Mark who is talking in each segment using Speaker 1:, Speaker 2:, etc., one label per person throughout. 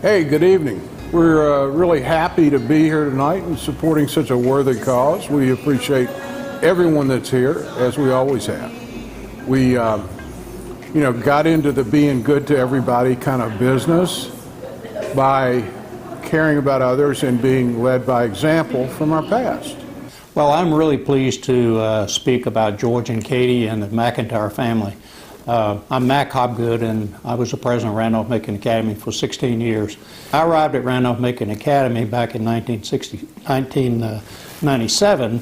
Speaker 1: Hey, good evening. We're really happy to be here tonight and supporting such a worthy cause. We appreciate everyone that's here, as we always have. We, got into the being good to everybody kind of business by caring about others and being led by example from our past.
Speaker 2: Well, I'm really pleased to speak about George and Katie and the McIntyre family. I'm Mac Hobgood, and I was the president of Randolph-Macon Academy for 16 years. I arrived at Randolph-Macon Academy back in 1997.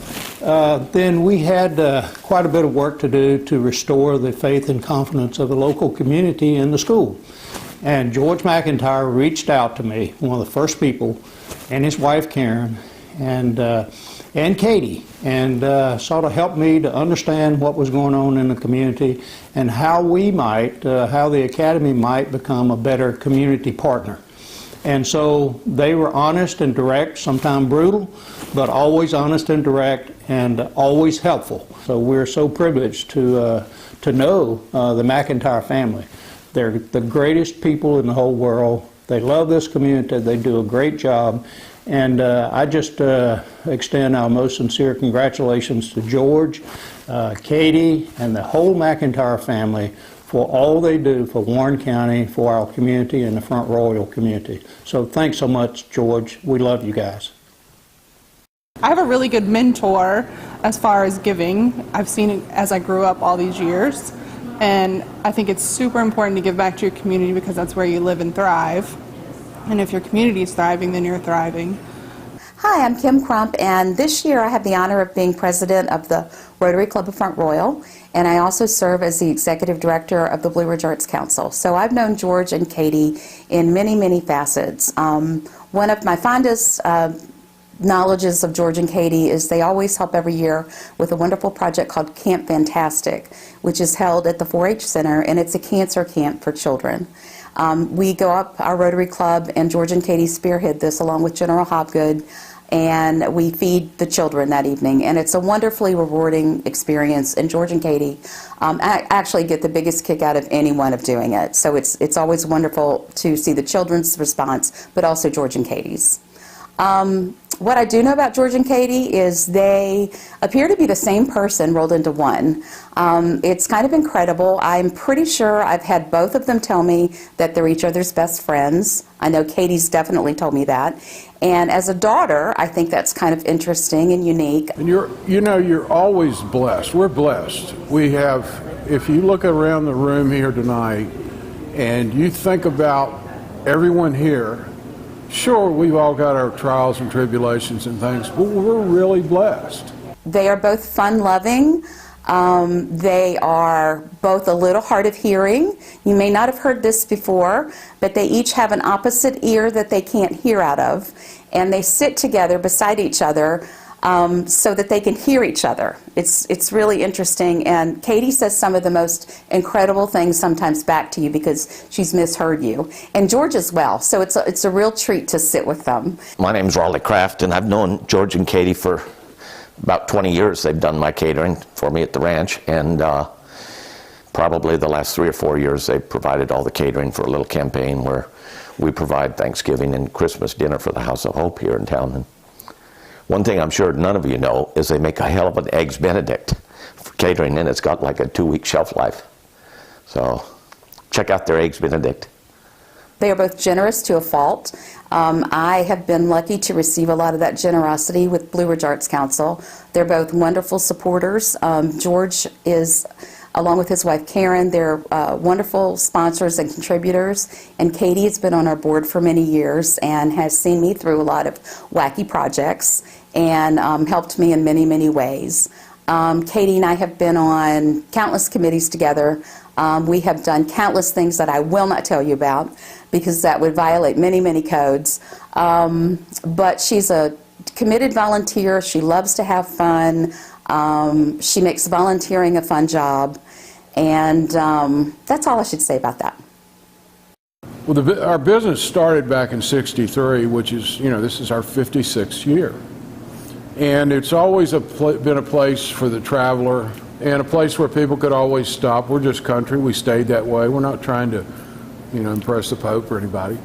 Speaker 2: Then we had quite a bit of work to do to restore the faith and confidence of the local community in the school. And George McIntyre reached out to me, one of the first people, and his wife Karen, and Katie, and sort of helped me to understand what was going on in the community and how we might, how the Academy might become a better community partner. And so they were honest and direct, sometimes brutal, but always honest and direct and always helpful. So we're so privileged to know the McIntyre family. They're the greatest people in the whole world. They love this community. They do a great job. And I just extend our most sincere congratulations to George, Katie, and the whole McIntyre family for all they do for Warren County, for our community, and the Front Royal community. So thanks so much, George. We love you guys.
Speaker 3: I have a really good mentor as far as giving. I've seen it as I grew up all these years. And I think it's super important to give back to your community because that's where you live and thrive. And if your community is thriving, then you're thriving.
Speaker 4: Hi, I'm Kim Crump, and this year I have the honor of being president of the Rotary Club of Front Royal, and I also serve as the executive director of the Blue Ridge Arts Council. So I've known George and Katie in many, many facets. One of my fondest knowledges of George and Katie is they always help every year with a wonderful project called Camp Fantastic, which is held at the 4-H Center, and it's a cancer camp for children. We go up our Rotary Club, and George and Katie spearhead this along with General Hobgood, and we feed the children that evening. And it's a wonderfully rewarding experience, and George and Katie actually get the biggest kick out of anyone of doing it. So it's always wonderful to see the children's response, but also George and Katie's. What I do know about George and Katie is they appear to be the same person rolled into one. It's kind of incredible. I'm pretty sure I've had both of them tell me that they're each other's best friends. I know Katie's definitely told me that. And as a daughter, I think that's kind of interesting and unique.
Speaker 1: And you're always blessed. We're blessed. We have, if you look around the room here tonight and you think about everyone here, sure, we've all got our trials and tribulations and things, but we're really blessed.
Speaker 4: They are both fun-loving. They are both a little hard of hearing. You may not have heard this before, but they each have an opposite ear that they can't hear out of, and they sit together beside each other so that they can hear each other. It's really interesting, and Katie says some of the most incredible things sometimes back to you because she's misheard you, and George as well, so it's a real treat to sit with them.
Speaker 5: My name's Raleigh Kraft, and I've known George and Katie for about 20 years. They've done my catering for me at the ranch, and probably the last 3 or 4 years they've provided all the catering for a little campaign where we provide Thanksgiving and Christmas dinner for the House of Hope here in town. And one thing I'm sure none of you know is they make a hell of an Eggs Benedict for catering, and it's got like a 2-week shelf life. So check out their Eggs Benedict.
Speaker 4: They are both generous to a fault. I have been lucky to receive a lot of that generosity with Blue Ridge Arts Council. They're both wonderful supporters. George is, along with his wife Karen, they're wonderful sponsors and contributors. And Katie has been on our board for many years and has seen me through a lot of wacky projects and helped me in many, many ways. Katie and I have been on countless committees together. We have done countless things that I will not tell you about because that would violate many, many codes. But she's a committed volunteer. She loves to have fun. She makes volunteering a fun job. And that's all I should say about that.
Speaker 1: Well, our business started back in '63, which is, this is our 56th year. And it's always been a place for the traveler and a place where people could always stop. We're just country. We stayed that way. We're not trying to, impress the Pope or anybody.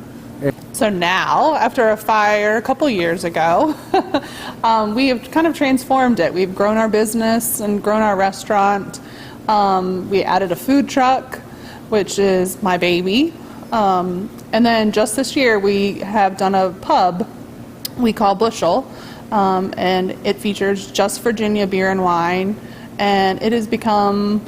Speaker 3: So now, after a fire a couple years ago, we have kind of transformed it. We've grown our business and grown our restaurant. We added a food truck, which is my baby. And then just this year, we have done a pub we call Bushel, and it features just Virginia beer and wine. And it has become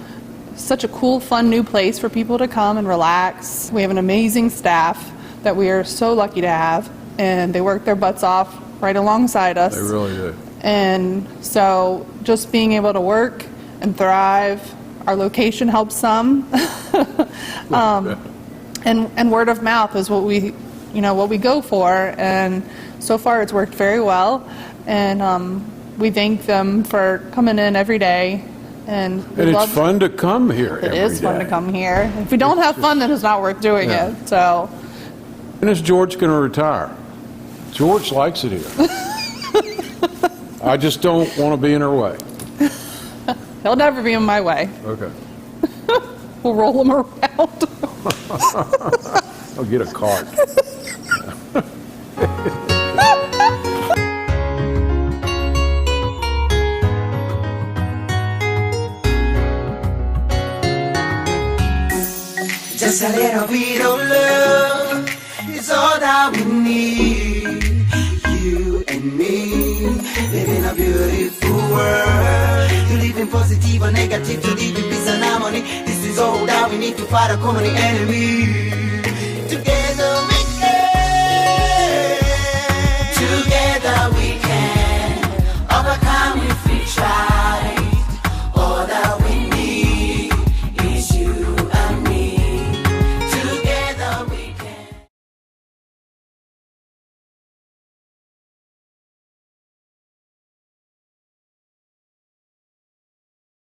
Speaker 3: such a cool, fun new place for people to come and relax. We have an amazing staff that we are so lucky to have, and they work their butts off right alongside us.
Speaker 1: They really do.
Speaker 3: And so just being able to work and thrive, our location helps some. And word of mouth is what we go for, and so far it's worked very well. And we thank them for coming in every day. And
Speaker 1: it's fun to come here every day.
Speaker 3: It is fun to come here. If we don't have fun, then it's not worth doing it. So.
Speaker 1: When is George going to retire? George likes it here. I just don't want to be in her way.
Speaker 3: He'll never be in my way.
Speaker 1: Okay.
Speaker 3: We'll roll him around.
Speaker 1: I'll get a cart.
Speaker 6: Just a little bit of love is all that we need. You and me live in a beautiful world. To live in positive or negative, to live in peace and harmony. This is all that we need to fight a common enemy. Together we can. Together we can overcome if we try.